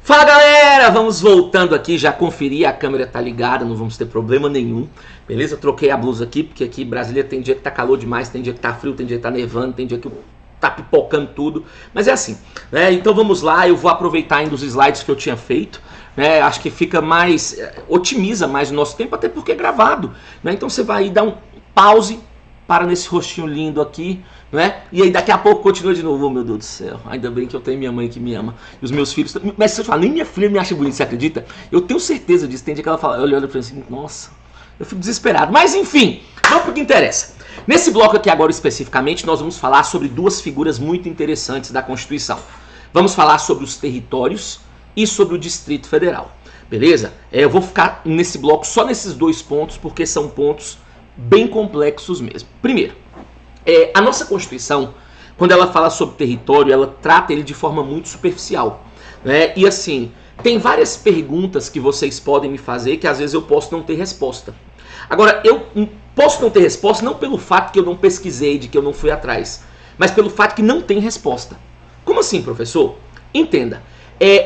Fala galera, vamos voltando aqui, já conferi, a câmera tá ligada, não vamos ter problema nenhum, beleza? Eu troquei a blusa aqui, porque aqui em Brasília tem dia que tá calor demais, tem dia que tá frio, tem dia que tá nevando, tem dia que tá pipocando tudo, mas é assim, né? Então vamos lá, eu vou aproveitar ainda os slides que eu tinha feito, né? Acho que fica mais, otimiza mais o nosso tempo, até porque é gravado, né? Então você vai dar um pause, para nesse rostinho lindo aqui, né? E aí daqui a pouco continua de novo. Oh, meu Deus do céu, ainda bem que eu tenho minha mãe que me ama. E os meus filhos. Mas se eu falar, nem minha filha me acha bonita, você acredita? Eu tenho certeza disso. Tem dia que ela fala, olha pra mim assim, nossa, eu fico desesperado. Mas enfim, vamos pro que interessa. Nesse bloco aqui agora especificamente, nós vamos falar sobre duas figuras muito interessantes da Constituição. Vamos falar sobre os territórios e sobre o Distrito Federal. Beleza? Eu vou ficar nesse bloco só nesses dois pontos, porque são pontos bem complexos mesmo. Primeiro, a nossa Constituição, quando ela fala sobre território, ela trata ele de forma muito superficial, né? E assim, tem várias perguntas que vocês podem me fazer que às vezes eu posso não ter resposta. Agora, eu posso não ter resposta não pelo fato que eu não pesquisei, de que eu não fui atrás, mas pelo fato que não tem resposta. Como assim, professor? Entenda,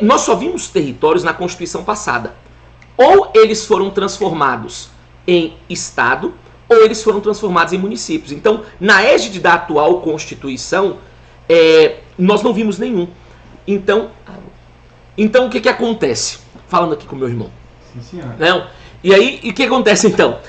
nós só vimos territórios na Constituição passada. Ou eles foram transformados em Estado, ou eles foram transformados em municípios. Então, na égide da atual Constituição, nós não vimos nenhum. Então o que acontece? Falando aqui com meu irmão. Sim, senhora. Não? E aí, o que acontece então?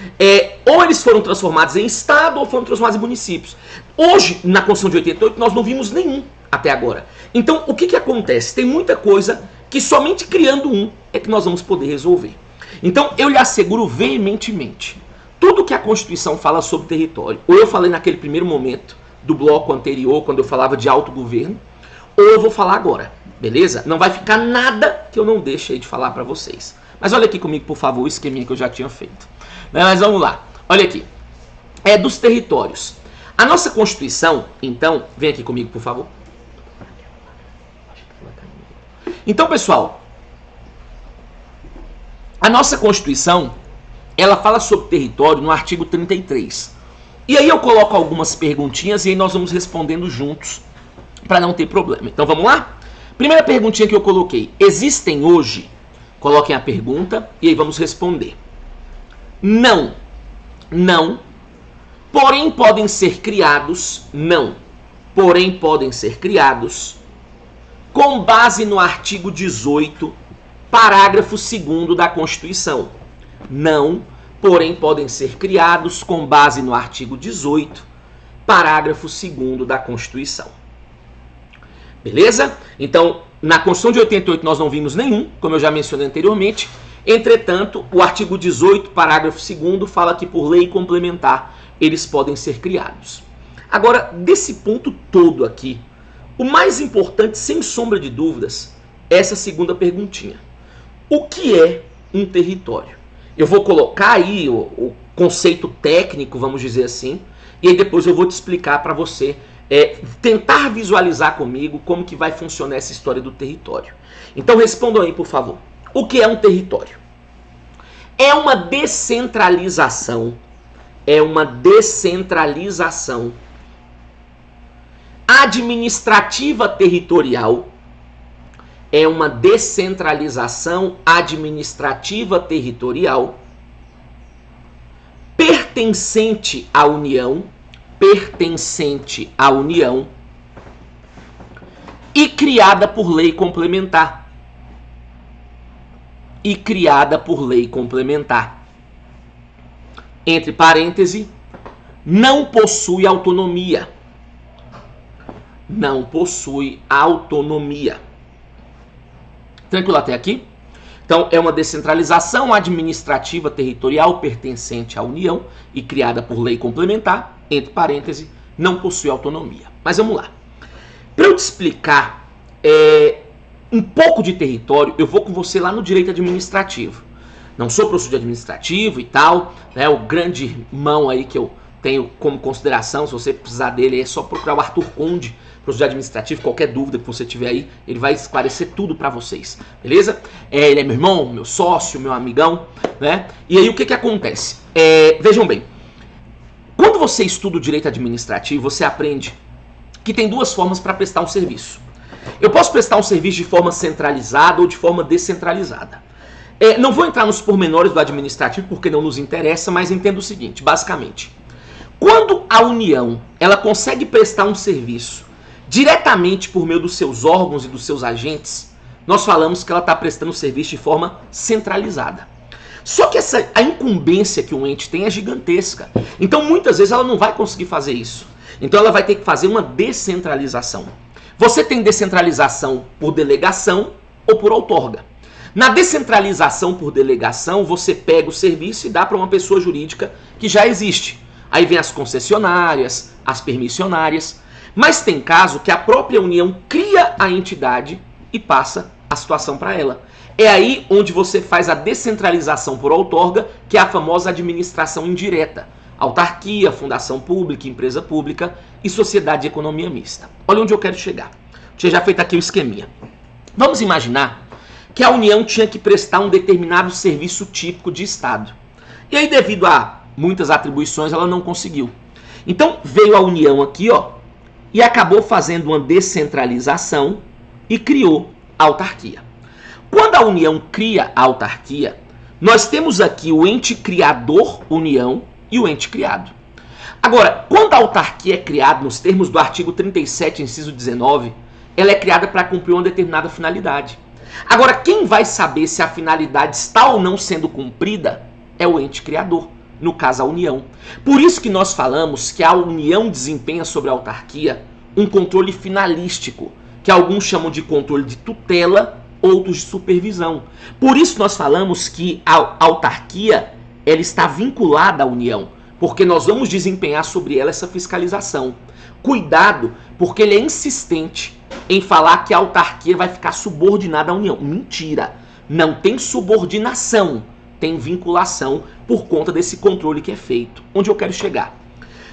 Ou eles foram transformados em Estado, ou foram transformados em municípios. Hoje, na Constituição de 88, nós não vimos nenhum até agora. Então, o que acontece? Tem muita coisa que somente criando um é que nós vamos poder resolver. Então, eu lhe asseguro veementemente, tudo que a Constituição fala sobre território, ou eu falei naquele primeiro momento do bloco anterior, quando eu falava de autogoverno, ou eu vou falar agora, beleza? Não vai ficar nada que eu não deixe aí de falar para vocês. Mas olha aqui comigo, por favor, o esqueminha que eu já tinha feito. Mas vamos lá, olha aqui. Dos territórios. A nossa Constituição, então, vem aqui comigo, por favor. Então, pessoal, a nossa Constituição, ela fala sobre território no artigo 33. E aí eu coloco algumas perguntinhas e aí nós vamos respondendo juntos para não ter problema. Então vamos lá? Primeira perguntinha que eu coloquei. Existem hoje? Coloquem a pergunta e aí vamos responder. Não. Não. Porém podem ser criados. Não. Porém podem ser criados com base no artigo 18, parágrafo 2º da Constituição. Não, porém podem ser criados com base no artigo 18, parágrafo 2º da Constituição. Beleza? Então, na Constituição de 88 nós não vimos nenhum, como eu já mencionei anteriormente. Entretanto, o artigo 18, parágrafo 2º, fala que por lei complementar eles podem ser criados. Agora, desse ponto todo aqui, o mais importante, sem sombra de dúvidas, é essa segunda perguntinha. O que é um território? Eu vou colocar aí o conceito técnico, vamos dizer assim, e aí depois eu vou te explicar para você tentar visualizar comigo como que vai funcionar essa história do território. Então respondam aí, por favor. O que é um território? É uma descentralização. Administrativa territorial. É uma descentralização administrativa territorial pertencente à União e criada por lei complementar. Entre parênteses, não possui autonomia. Tranquilo até aqui? Então, é uma descentralização administrativa territorial pertencente à União e criada por lei complementar, entre parênteses, não possui autonomia. Mas vamos lá. Para eu te explicar um pouco de território, eu vou com você lá no direito administrativo. Não sou professor de administrativo e tal, né? O grande irmão aí que eu tenho como consideração, se você precisar dele, é só procurar o Arthur Conde, professor de administrativo. Qualquer dúvida que você tiver aí, ele vai esclarecer tudo para vocês, beleza? Ele é meu irmão, meu sócio, meu amigão, né? E aí o que acontece? Vejam bem, quando você estuda o direito administrativo, você aprende que tem duas formas para prestar um serviço. Eu posso prestar um serviço de forma centralizada ou de forma descentralizada. Não vou entrar nos pormenores do administrativo porque não nos interessa, mas entenda o seguinte, basicamente. Quando a União ela consegue prestar um serviço diretamente por meio dos seus órgãos e dos seus agentes, nós falamos que ela está prestando serviço de forma centralizada. Só que a incumbência que um ente tem é gigantesca. Então, muitas vezes, ela não vai conseguir fazer isso. Então, ela vai ter que fazer uma descentralização. Você tem descentralização por delegação ou por outorga. Na descentralização por delegação, você pega o serviço e dá para uma pessoa jurídica que já existe. Aí vem as concessionárias, as permissionárias. Mas tem caso que a própria União cria a entidade e passa a situação para ela. É aí onde você faz a descentralização por outorga, que é a famosa administração indireta. Autarquia, fundação pública, empresa pública e sociedade de economia mista. Olha onde eu quero chegar. Tinha já feito aqui o esqueminha. Vamos imaginar que a União tinha que prestar um determinado serviço típico de Estado. E aí, devido a muitas atribuições, ela não conseguiu. Então, veio a União aqui, ó, e acabou fazendo uma descentralização e criou a autarquia. Quando a União cria a autarquia, nós temos aqui o ente criador, União, e o ente criado. Agora, quando a autarquia é criada, nos termos do artigo 37, inciso 19, ela é criada para cumprir uma determinada finalidade. Agora, quem vai saber se a finalidade está ou não sendo cumprida é o ente criador, no caso a União. Por isso que nós falamos que a União desempenha sobre a autarquia um controle finalístico, que alguns chamam de controle de tutela, outros de supervisão. Por isso nós falamos que a autarquia ela está vinculada à União, porque nós vamos desempenhar sobre ela essa fiscalização. Cuidado, porque ele é insistente em falar que a autarquia vai ficar subordinada à União. Mentira, não tem subordinação, tem vinculação por conta desse controle que é feito. Onde eu quero chegar?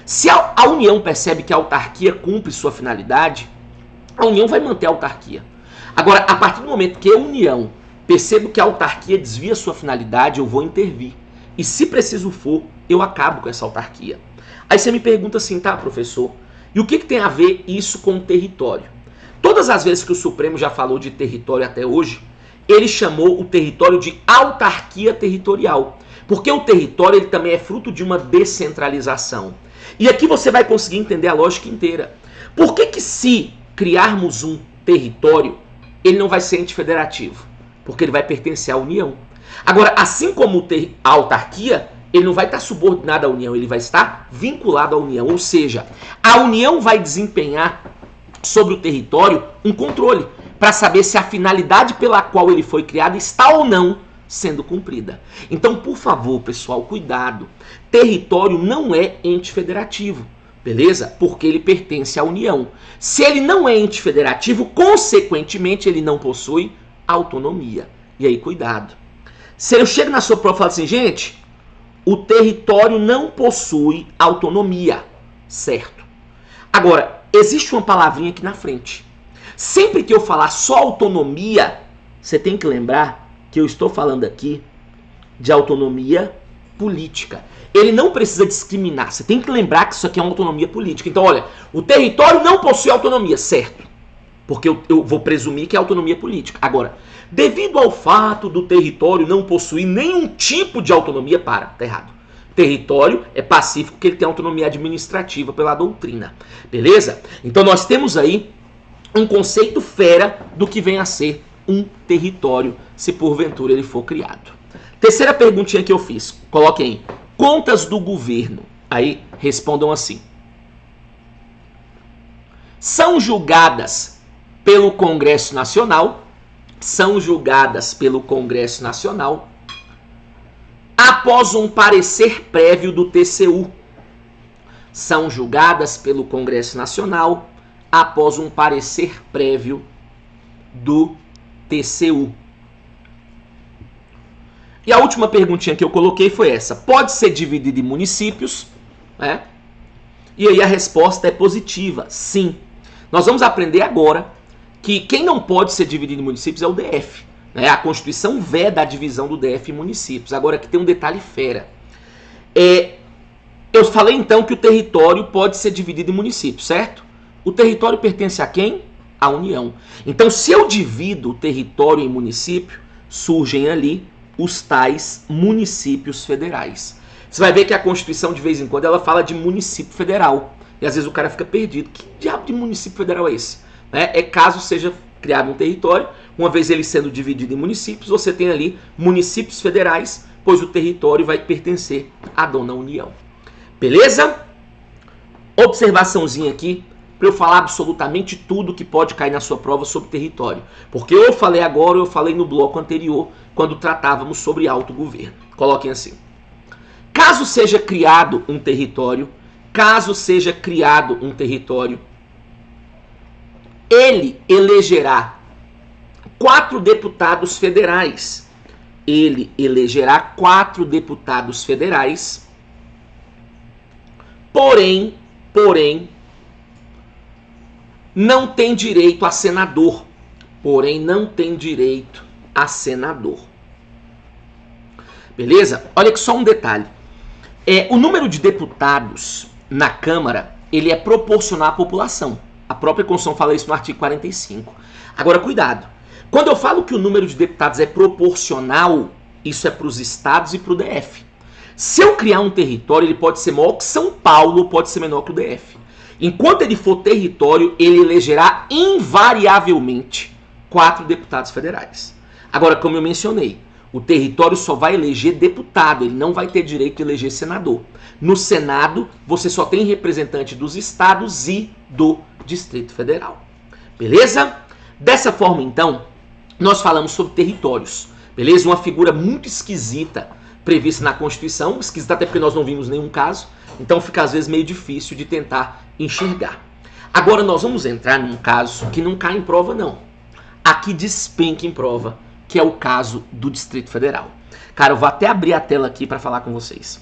Se a União percebe que a autarquia cumpre sua finalidade, a União vai manter a autarquia. Agora, a partir do momento que a União percebe que a autarquia desvia sua finalidade, eu vou intervir. E se preciso for, eu acabo com essa autarquia. Aí você me pergunta assim, tá, professor, e o que tem a ver isso com o território? Todas as vezes que o Supremo já falou de território até hoje, ele chamou o território de autarquia territorial. Porque o território ele também é fruto de uma descentralização. E aqui você vai conseguir entender a lógica inteira. Por que se criarmos um território, ele não vai ser ente federativo? Porque ele vai pertencer à União. Agora, assim como a autarquia, ele não vai estar subordinado à União, ele vai estar vinculado à União. Ou seja, a União vai desempenhar sobre o território um controle para saber se a finalidade pela qual ele foi criado está ou não sendo cumprida. Então, por favor, pessoal, cuidado. Território não é ente federativo, beleza? Porque ele pertence à União. Se ele não é ente federativo, consequentemente, ele não possui autonomia. E aí, cuidado. Se eu chego na sua prova e falo assim, gente, o território não possui autonomia, certo? Agora, existe uma palavrinha aqui na frente. Sempre que eu falar só autonomia, você tem que lembrar que eu estou falando aqui de autonomia política. Ele não precisa discriminar. Você tem que lembrar que isso aqui é uma autonomia política. Então, olha, o território não possui autonomia, certo? Porque eu vou presumir que é autonomia política. Agora, devido ao fato do território não possuir nenhum tipo de autonomia, tá errado. Território é pacífico porque ele tem autonomia administrativa pela doutrina. Beleza? Então nós temos aí um conceito fera do que vem a ser um território, se porventura ele for criado. Terceira perguntinha que eu fiz. Coloquem aí. Contas do governo. Aí respondam assim. São julgadas pelo Congresso Nacional. São julgadas pelo Congresso Nacional após um parecer prévio do TCU. São julgadas pelo Congresso Nacional após um parecer prévio do TCU. E a última perguntinha que eu coloquei foi essa. Pode ser dividido em municípios? Né? E aí a resposta é positiva, sim. Nós vamos aprender agora que quem não pode ser dividido em municípios é o DF. Né? A Constituição veda a divisão do DF em municípios. Agora aqui tem um detalhe fera. Eu falei então que o território pode ser dividido em municípios, certo? O território pertence a quem? a União. Então, se eu divido o território em município, surgem ali os tais municípios federais. Você vai ver que a Constituição, de vez em quando, ela fala de município federal. E às vezes o cara fica perdido. Que diabo de município federal é esse? É caso seja criado um território, uma vez ele sendo dividido em municípios, você tem ali municípios federais, pois o território vai pertencer à dona União. Beleza? Observaçãozinha aqui, para eu falar absolutamente tudo que pode cair na sua prova sobre território. Porque eu falei agora, eu falei no bloco anterior, quando tratávamos sobre autogoverno. Coloquem assim. Caso seja criado um território, ele elegerá 4 deputados federais. Porém, não tem direito a senador. Beleza? Olha aqui só um detalhe. O número de deputados na Câmara, ele é proporcional à população. A própria Constituição fala isso no artigo 45. Agora, cuidado. Quando eu falo que o número de deputados é proporcional, isso é para os estados e para o DF. Se eu criar um território, ele pode ser maior que São Paulo, pode ser menor que o DF. Enquanto ele for território, ele elegerá invariavelmente 4 deputados federais. Agora, como eu mencionei, o território só vai eleger deputado, ele não vai ter direito de eleger senador. No Senado, você só tem representante dos estados e do Distrito Federal. Beleza? Dessa forma, então, nós falamos sobre territórios. Beleza? Uma figura muito esquisita prevista na Constituição, esquisita até porque nós não vimos nenhum caso, então fica às vezes meio difícil de tentar enxergar. Agora nós vamos entrar num caso que não cai em prova não. Aqui despenca em prova, que é o caso do Distrito Federal. Cara, eu vou até abrir a tela aqui para falar com vocês.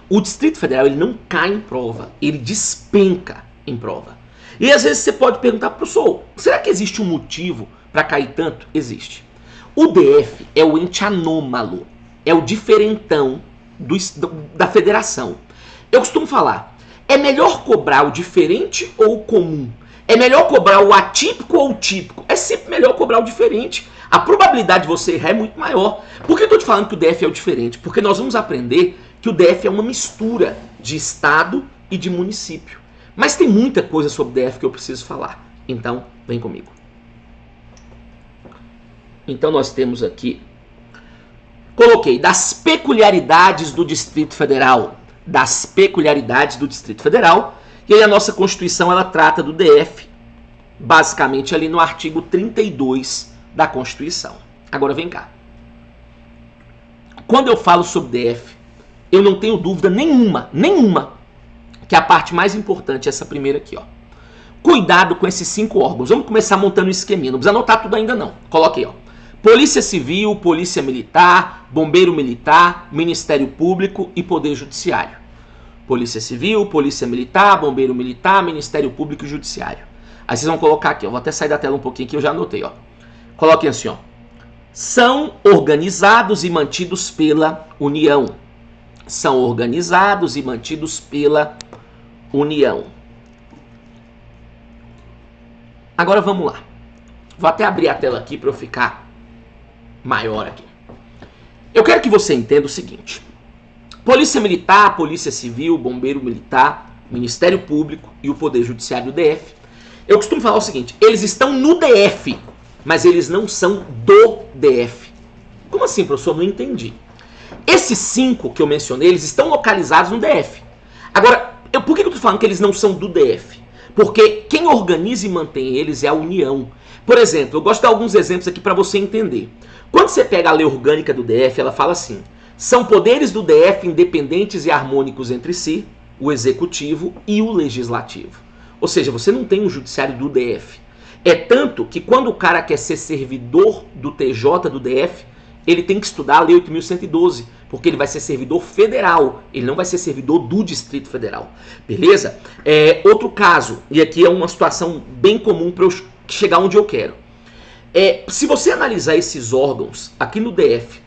O Distrito Federal, ele não cai em prova, ele despenca em prova. E às vezes você pode perguntar, professor, será que existe um motivo para cair tanto? Existe. O DF é o ente anômalo, é o diferentão da federação. Eu costumo falar, é melhor cobrar o diferente ou o comum? É melhor cobrar o atípico ou o típico? É sempre melhor cobrar o diferente. A probabilidade de você errar é muito maior. Por que eu estou te falando que o DF é o diferente? Porque nós vamos aprender que o DF é uma mistura de estado e de município. Mas tem muita coisa sobre o DF que eu preciso falar. Então, vem comigo. Então nós temos aqui, coloquei, das peculiaridades do Distrito Federal. E aí a nossa Constituição, ela trata do DF, basicamente ali no artigo 32 da Constituição. Agora vem cá. Quando eu falo sobre DF, eu não tenho dúvida nenhuma, que a parte mais importante é essa primeira aqui, ó. Cuidado com esses 5 órgãos. Vamos começar montando um esqueminha. Não precisa anotar tudo ainda não. Coloque aí, ó. Polícia Civil, Polícia Militar, Bombeiro Militar, Ministério Público e Poder Judiciário. Polícia Civil, Polícia Militar, Bombeiro Militar, Ministério Público e Judiciário. Aí vocês vão colocar aqui, ó. Vou até sair da tela um pouquinho aqui, eu já anotei, ó. Coloquem assim, ó. São organizados e mantidos pela União. Agora vamos lá. Vou até abrir a tela aqui para eu ficar maior aqui. Eu quero que você entenda o seguinte. Polícia Militar, Polícia Civil, Bombeiro Militar, Ministério Público e o Poder Judiciário do DF. Eu costumo falar o seguinte, eles estão no DF, mas eles não são do DF. Como assim, professor? Não entendi. Esses 5 que eu mencionei, eles estão localizados no DF. Agora, por que eu estou falando que eles não são do DF? Porque quem organiza e mantém eles é a União. Por exemplo, eu gosto de dar alguns exemplos aqui para você entender. Quando você pega a lei orgânica do DF, ela fala assim, são poderes do DF independentes e harmônicos entre si, o executivo e o legislativo. Ou seja, você não tem um judiciário do DF. É tanto que quando o cara quer ser servidor do TJ do DF, ele tem que estudar a Lei 8.112, porque ele vai ser servidor federal, ele não vai ser servidor do Distrito Federal. Beleza? Outro caso, e aqui é uma situação bem comum para eu chegar onde eu quero. Se você analisar esses órgãos aqui no DF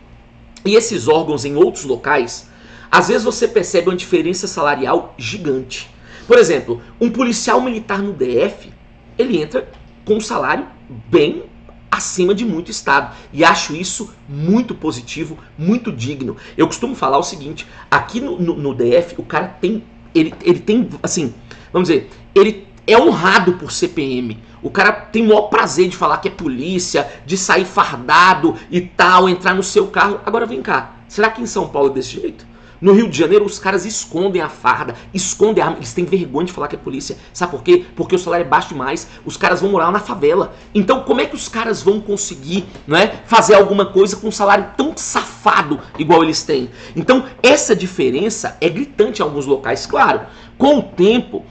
e esses órgãos em outros locais, às vezes você percebe uma diferença salarial gigante. Por exemplo, um policial militar no DF, ele entra com um salário bem acima de muito estado. E acho isso muito positivo, muito digno. Eu costumo falar o seguinte, aqui no DF, o cara tem, ele tem, assim, vamos dizer, ele é honrado por ser PM. O cara tem o maior prazer de falar que é polícia, de sair fardado e tal, entrar no seu carro. Agora vem cá, será que em São Paulo é desse jeito? No Rio de Janeiro, os caras escondem a farda, escondem a arma, eles têm vergonha de falar que é polícia. Sabe por quê? Porque o salário é baixo demais, os caras vão morar na favela. Então, como é que os caras vão conseguir, não é, fazer alguma coisa com um salário tão safado igual eles têm? Então, essa diferença é gritante em alguns locais. Claro, com o tempo,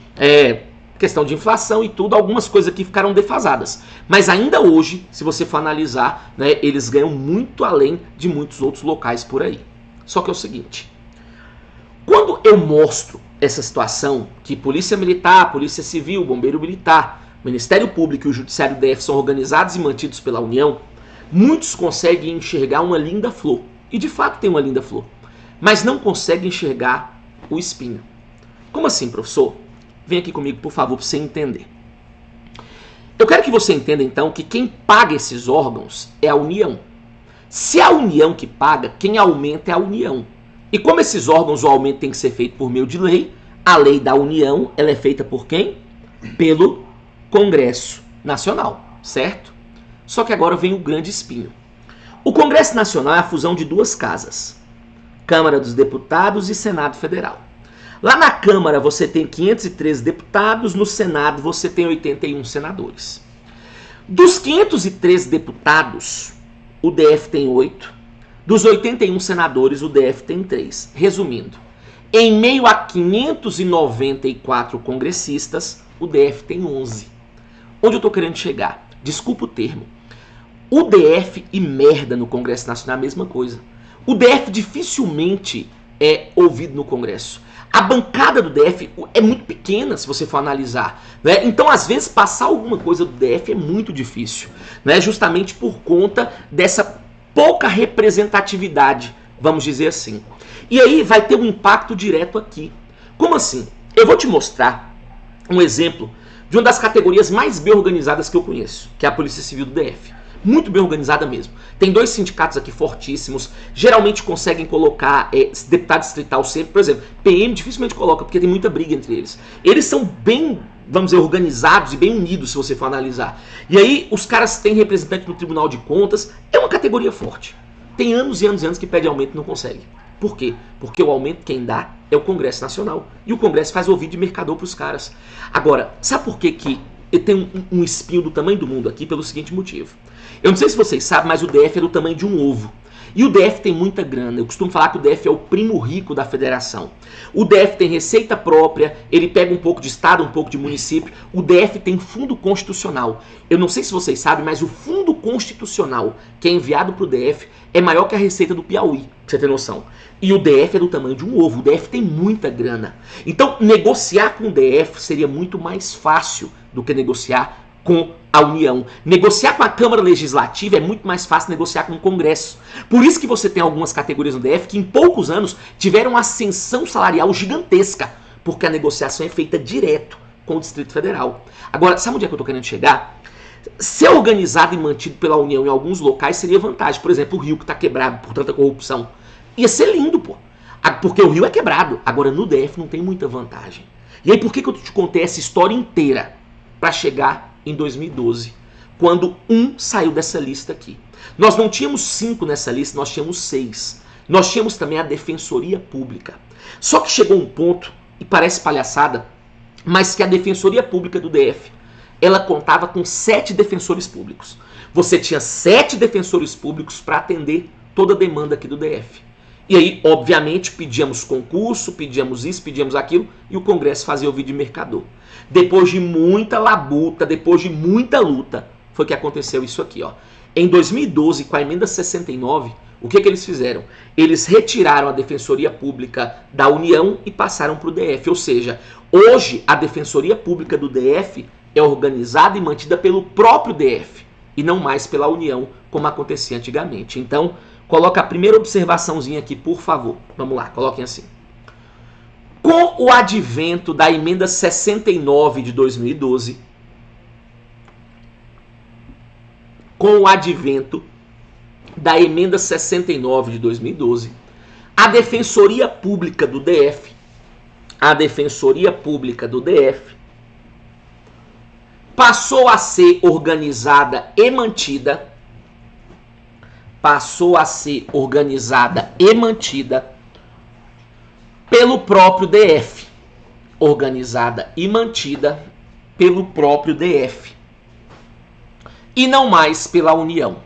questão de inflação e tudo, algumas coisas aqui ficaram defasadas. Mas ainda hoje, se você for analisar, né, eles ganham muito além de muitos outros locais por aí. Só que é o seguinte... Quando eu mostro essa situação, que Polícia Militar, Polícia Civil, Bombeiro Militar, Ministério Público e o Judiciário DF são organizados e mantidos pela União, muitos conseguem enxergar uma linda flor. E de fato tem uma linda flor. Mas não conseguem enxergar o espinho. Como assim, professor? Vem aqui comigo, por favor, para você entender. Eu quero que você entenda, então, que quem paga esses órgãos é a União. Se é a União que paga, quem aumenta é a União. E como esses órgãos, o aumento tem que ser feito por meio de lei, a lei da União, ela é feita por quem? Pelo Congresso Nacional, certo? Só que agora vem o grande espinho. O Congresso Nacional é a fusão de duas casas, Câmara dos Deputados e Senado Federal. Lá na Câmara você tem 513 deputados, no Senado você tem 81 senadores. Dos 513 deputados, o DF tem 8. Dos 81 senadores, o DF tem 3. Resumindo, em meio a 594 congressistas, o DF tem 11. Onde eu estou querendo chegar? Desculpa o termo. O DF e merda no Congresso Nacional é a mesma coisa. O DF dificilmente é ouvido no Congresso. A bancada do DF é muito pequena, se você for analisar, né? Então, às vezes, passar alguma coisa do DF é muito difícil, né? Justamente por conta dessa pouca representatividade, vamos dizer assim. E aí vai ter um impacto direto aqui. Como assim? Eu vou te mostrar um exemplo de uma das categorias mais bem organizadas que eu conheço, que é a Polícia Civil do DF. Muito bem organizada mesmo. Tem 2 sindicatos aqui fortíssimos, geralmente conseguem colocar deputado distrital sempre. Por exemplo, PM dificilmente coloca, porque tem muita briga entre eles. Eles são bem, vamos dizer, organizados e bem unidos, se você for analisar. E aí, os caras têm representante no Tribunal de Contas, é uma categoria forte. Tem anos e anos e anos que pede aumento e não consegue. Por quê? Porque o aumento quem dá é o Congresso Nacional. E o Congresso faz ouvido de mercador para os caras. Agora, sabe por que tem um espinho do tamanho do mundo aqui? Pelo seguinte motivo. Eu não sei se vocês sabem, mas o DF é do tamanho de um ovo. E o DF tem muita grana. Eu costumo falar que o DF é o primo rico da federação. O DF tem receita própria, ele pega um pouco de estado, um pouco de município. O DF tem fundo constitucional. Eu não sei se vocês sabem, mas o fundo constitucional que é enviado para o DF é maior que a receita do Piauí, pra você ter noção. E o DF é do tamanho de um ovo. O DF tem muita grana. Então, negociar com o DF seria muito mais fácil do que negociar com a União. Negociar com a Câmara Legislativa é muito mais fácil negociar com o Congresso. Por isso que você tem algumas categorias no DF que em poucos anos tiveram uma ascensão salarial gigantesca, porque a negociação é feita direto com o Distrito Federal. Agora, sabe onde é que eu estou querendo chegar? Ser organizado e mantido pela União em alguns locais seria vantagem. Por exemplo, o Rio, que está quebrado por tanta corrupção. Ia ser lindo, pô. Porque o Rio é quebrado. Agora, no DF não tem muita vantagem. E aí, por que eu te contei essa história inteira? Para chegar em 2012, quando saiu dessa lista aqui. Nós não tínhamos 5 nessa lista, nós tínhamos 6. Nós tínhamos também a Defensoria Pública. Só que chegou um ponto, e parece palhaçada, mas que a Defensoria Pública do DF, ela contava com 7 defensores públicos. Você tinha 7 defensores públicos para atender toda a demanda aqui do DF. E aí, obviamente, pedíamos concurso, pedíamos isso, pedíamos aquilo, e o Congresso fazia ouvido de mercador. Depois de muita labuta, depois de muita luta, foi que aconteceu isso aqui, ó. Em 2012, com a emenda 69, o que eles fizeram? Eles retiraram a Defensoria Pública da União e passaram para o DF. Ou seja, hoje a Defensoria Pública do DF é organizada e mantida pelo próprio DF, e não mais pela União, como acontecia antigamente. Então, coloca a primeira observaçãozinha aqui, por favor. Vamos lá, coloquem assim. Com o advento da emenda 69 de 2012, com o advento da emenda 69 de 2012, a Defensoria Pública do DF, passou a ser organizada e mantida, pelo próprio DF. Organizada e mantida pelo próprio DF. E não mais pela União.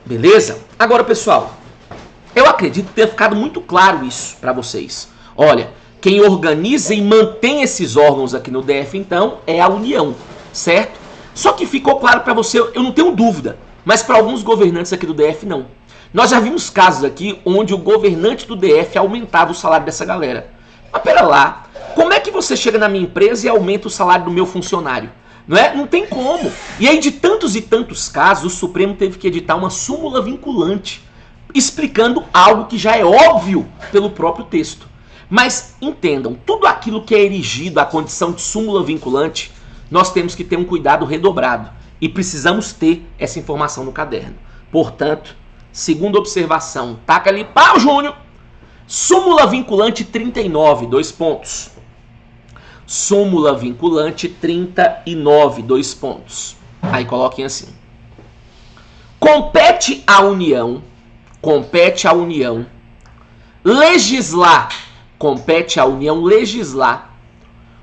Beleza? Agora, pessoal, eu acredito ter ficado muito claro isso para vocês. Olha, quem organiza e mantém esses órgãos aqui no DF, então, é a União, certo? Só que ficou claro para você, eu não tenho dúvida, mas para alguns governantes aqui do DF, não. Nós já vimos casos aqui onde o governante do DF aumentava o salário dessa galera. Mas pera lá, como é que você chega na minha empresa e aumenta o salário do meu funcionário? Não é? Não tem como. E aí, de tantos e tantos casos, o Supremo teve que editar uma súmula vinculante, explicando algo que já é óbvio pelo próprio texto. Mas entendam, tudo aquilo que é erigido à condição de súmula vinculante, nós temos que ter um cuidado redobrado. E precisamos ter essa informação no caderno. Portanto, segunda observação, taca ali, pau, Júnior! Súmula vinculante 39, 2 pontos. Súmula vinculante 39, 2 pontos. Aí coloquem assim. Compete à União legislar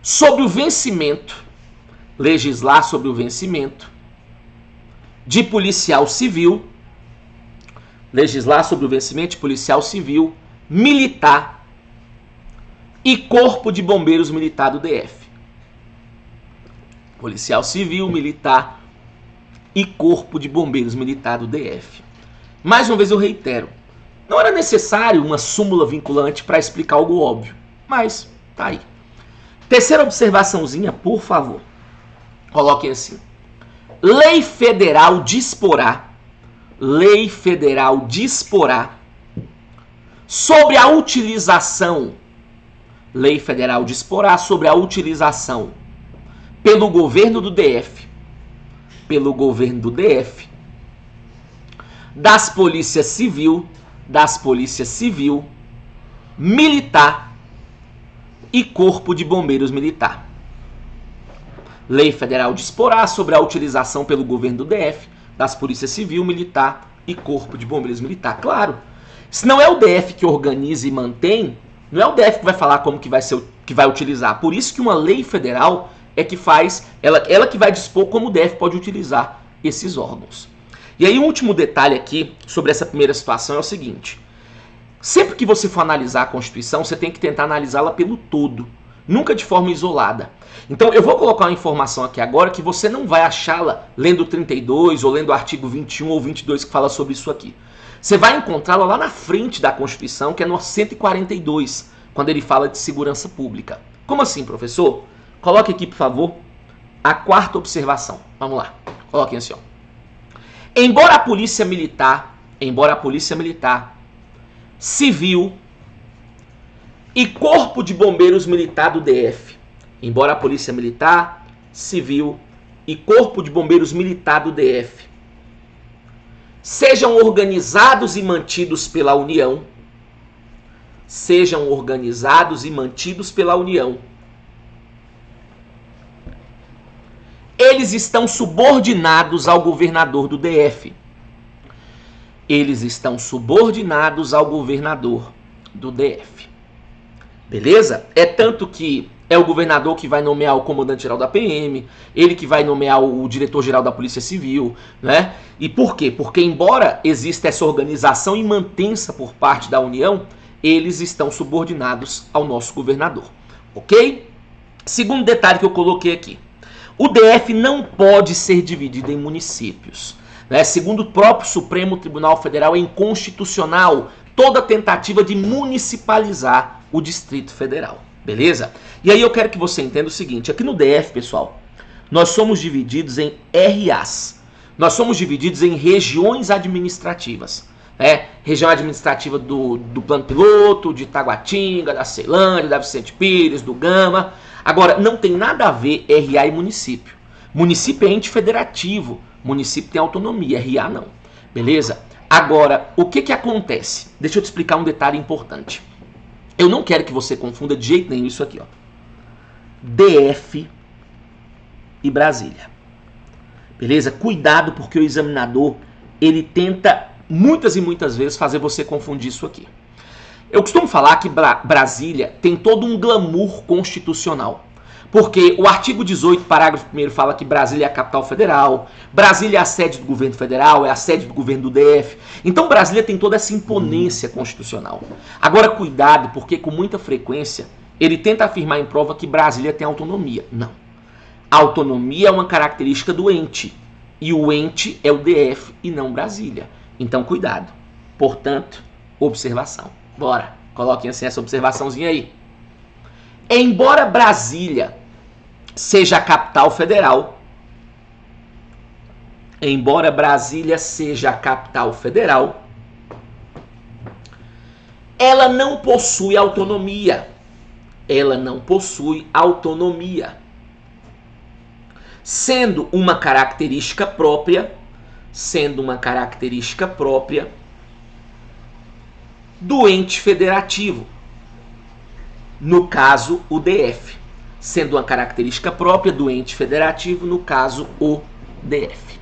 sobre o vencimento de policial civil, militar e Corpo de Bombeiros Militar do DF. Policial civil, militar e Corpo de Bombeiros Militar do DF. Mais uma vez eu reitero, não era necessário uma súmula vinculante para explicar algo óbvio, mas tá aí. Terceira observaçãozinha, por favor. Coloquem assim. Lei federal disporá sobre a utilização pelo governo do DF, das polícias civil, militar e Corpo de Bombeiros Militar. Lei federal disporá sobre a utilização pelo governo do DF, das polícias civil, militar e Corpo de Bombeiros Militar. Claro, se não é o DF que organiza e mantém, não é o DF que vai falar como que vai utilizar. Por isso que uma lei federal é que faz, ela que vai dispor como o DF pode utilizar esses órgãos. E aí um último detalhe aqui sobre essa primeira situação é o seguinte. Sempre que você for analisar a Constituição, você tem que tentar analisá-la pelo todo, nunca de forma isolada. Então eu vou colocar uma informação aqui agora que você não vai achá-la lendo o 32 ou lendo o artigo 21 ou 22 que fala sobre isso aqui. Você vai encontrá-la lá na frente da Constituição, que é no 142, quando ele fala de segurança pública. Como assim, professor? Coloque aqui, por favor, a quarta observação. Vamos lá. Coloquem assim, ó. Embora a polícia militar, civil e Corpo de Bombeiros Militar do DF, embora a polícia militar, civil e Corpo de Bombeiros Militar do DF sejam organizados e mantidos pela União, eles estão subordinados ao governador do DF. Beleza? É tanto que é o governador que vai nomear o comandante-geral da PM, ele que vai nomear o diretor-geral da Polícia Civil, né? E por quê? Porque embora exista essa organização e mantença por parte da União, eles estão subordinados ao nosso governador, ok? Segundo detalhe que eu coloquei aqui. O DF não pode ser dividido em municípios, né? Segundo o próprio Supremo Tribunal Federal, é inconstitucional toda tentativa de municipalizar o Distrito Federal. Beleza? E aí eu quero que você entenda o seguinte, aqui no DF, pessoal, nós somos divididos em RAs, nós somos divididos em regiões administrativas, né? Região administrativa do Plano Piloto, de Taguatinga, da Ceilândia, da Vicente Pires, do Gama. Agora, não tem nada a ver RA e município, Município é ente federativo, município tem autonomia, RA não. Beleza? Agora, o que acontece? Deixa eu te explicar um detalhe importante. Eu não quero que você confunda de jeito nenhum isso aqui, ó. DF e Brasília. Beleza? Cuidado, porque o examinador, ele tenta muitas e muitas vezes fazer você confundir isso aqui. Eu costumo falar que Brasília tem todo um glamour constitucional. Porque o artigo 18, parágrafo 1º, fala que Brasília é a capital federal, Brasília é a sede do governo federal, é a sede do governo do DF. Então Brasília tem toda essa imponência constitucional. Agora cuidado, porque com muita frequência ele tenta afirmar em prova que Brasília tem autonomia. Não. A autonomia é uma característica do ente. E o ente é o DF e não Brasília. Então cuidado. Portanto, observação. Bora, coloquem assim essa observaçãozinha aí. Embora Brasília seja a capital federal, ela não possui autonomia. Sendo uma característica própria do ente federativo. No caso, o DF, sendo uma característica própria do ente federativo, no caso, o DF.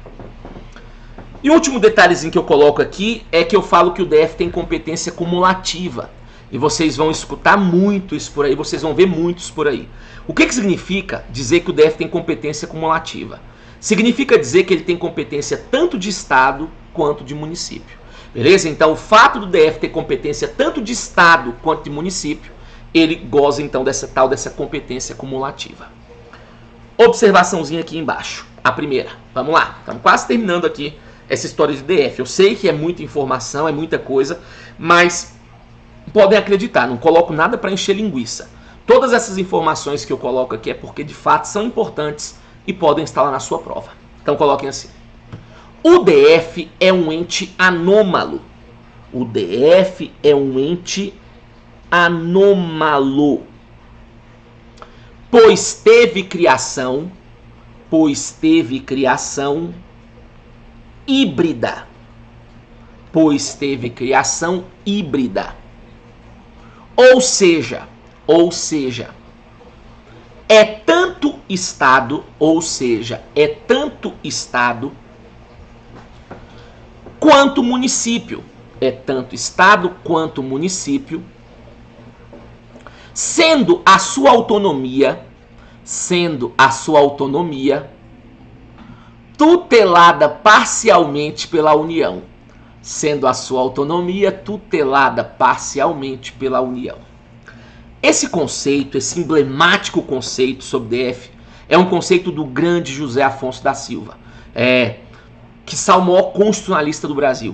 E o último detalhezinho que eu coloco aqui é que eu falo que o DF tem competência cumulativa. E vocês vão escutar muito isso por aí, vocês vão ver muitos por aí. O que significa dizer que o DF tem competência cumulativa? Significa dizer que ele tem competência tanto de estado quanto de município. Beleza? Então, o fato do DF ter competência tanto de estado quanto de município, ele goza então dessa competência cumulativa. Observaçãozinha aqui embaixo. A primeira. Vamos lá. Estamos quase terminando aqui essa história de DF. Eu sei que é muita informação, é muita coisa, mas podem acreditar, não coloco nada para encher linguiça. Todas essas informações que eu coloco aqui é porque de fato são importantes e podem estar lá na sua prova. Então coloquem assim. O DF é um ente anômalo. O DF é um ente anômalo, pois teve criação híbrida. Ou seja, é tanto estado quanto município. Sendo a sua autonomia tutelada parcialmente pela União. Esse conceito, esse emblemático conceito sobre DF, é um conceito do grande José Afonso da Silva, que é o maior constitucionalista do Brasil.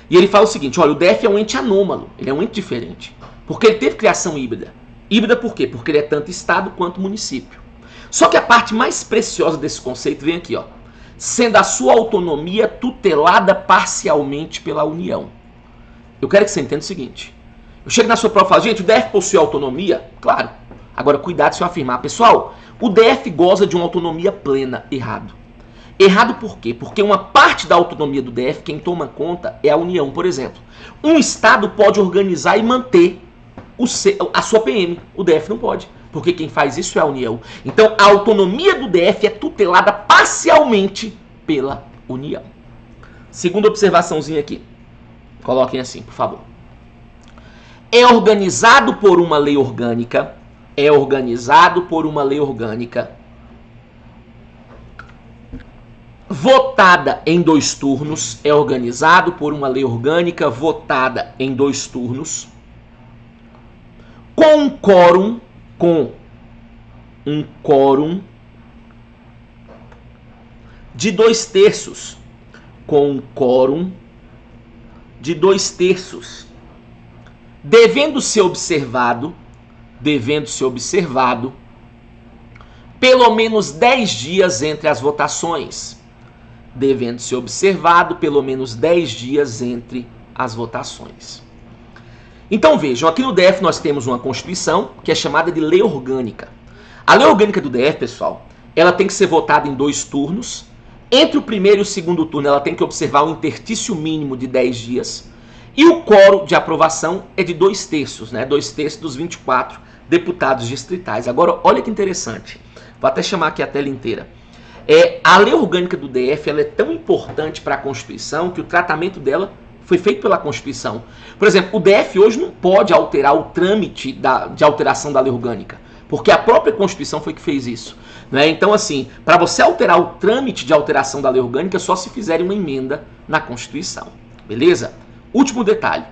E ele fala o seguinte, olha, o DF é um ente anômalo, ele é um ente diferente, porque ele teve criação híbrida. Híbrida por quê? Porque ele é tanto estado quanto município. Só que a parte mais preciosa desse conceito vem aqui, ó. Sendo a sua autonomia tutelada parcialmente pela União. Eu quero que você entenda o seguinte. Eu chego na sua prova e falo, gente, o DF possui autonomia? Claro. Agora, cuidado se eu afirmar. Pessoal, o DF goza de uma autonomia plena. Errado. Errado por quê? Porque uma parte da autonomia do DF, quem toma conta é a União, por exemplo. Um estado pode organizar e manter a sua PM. O DF não pode, porque quem faz isso é a União. Então, a autonomia do DF é tutelada parcialmente pela União. Segunda observaçãozinha aqui. Coloquem assim, por favor. É organizado por uma lei orgânica. Votada em 2 turnos. É organizado por uma lei orgânica votada em 2 turnos. Com um quórum de 2/3. Devendo ser observado pelo menos 10 dias entre as votações. Então vejam, aqui no DF nós temos uma Constituição que é chamada de Lei Orgânica. A Lei Orgânica do DF, pessoal, ela tem que ser votada em 2 turnos. Entre o primeiro e o segundo turno, ela tem que observar um interstício mínimo de 10 dias. E o quórum de aprovação é de 2/3, né? 2/3 dos 24 deputados distritais. Agora, olha que interessante. Vou até chamar aqui a tela inteira. A lei orgânica do DF ela é tão importante para a Constituição que o tratamento dela foi feito pela Constituição. Por exemplo, o DF hoje não pode alterar o trâmite de alteração da lei orgânica, porque a própria Constituição foi que fez isso. Né? Então, assim, para você alterar o trâmite de alteração da lei orgânica, só se fizerem uma emenda na Constituição. Beleza? Último detalhe.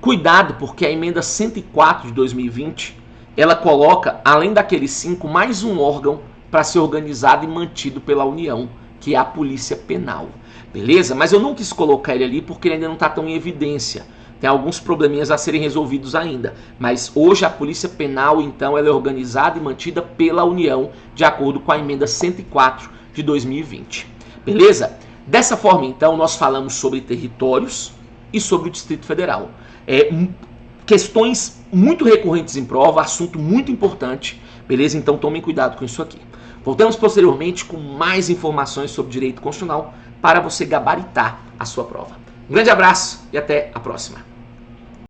Cuidado, porque a emenda 104 de 2020, ela coloca, além daqueles 5, mais um órgão para ser organizado e mantido pela União, que é a Polícia Penal. Beleza? Mas eu não quis colocar ele ali porque ele ainda não está tão em evidência. Tem alguns probleminhas a serem resolvidos ainda. Mas hoje a Polícia Penal, então, ela é organizada e mantida pela União, de acordo com a emenda 104 de 2020. Beleza? Dessa forma, então, nós falamos sobre territórios e sobre o Distrito Federal. Questões muito recorrentes em prova, assunto muito importante. Beleza? Então tomem cuidado com isso aqui. Voltamos posteriormente com mais informações sobre direito constitucional para você gabaritar a sua prova. Um grande abraço e até a próxima.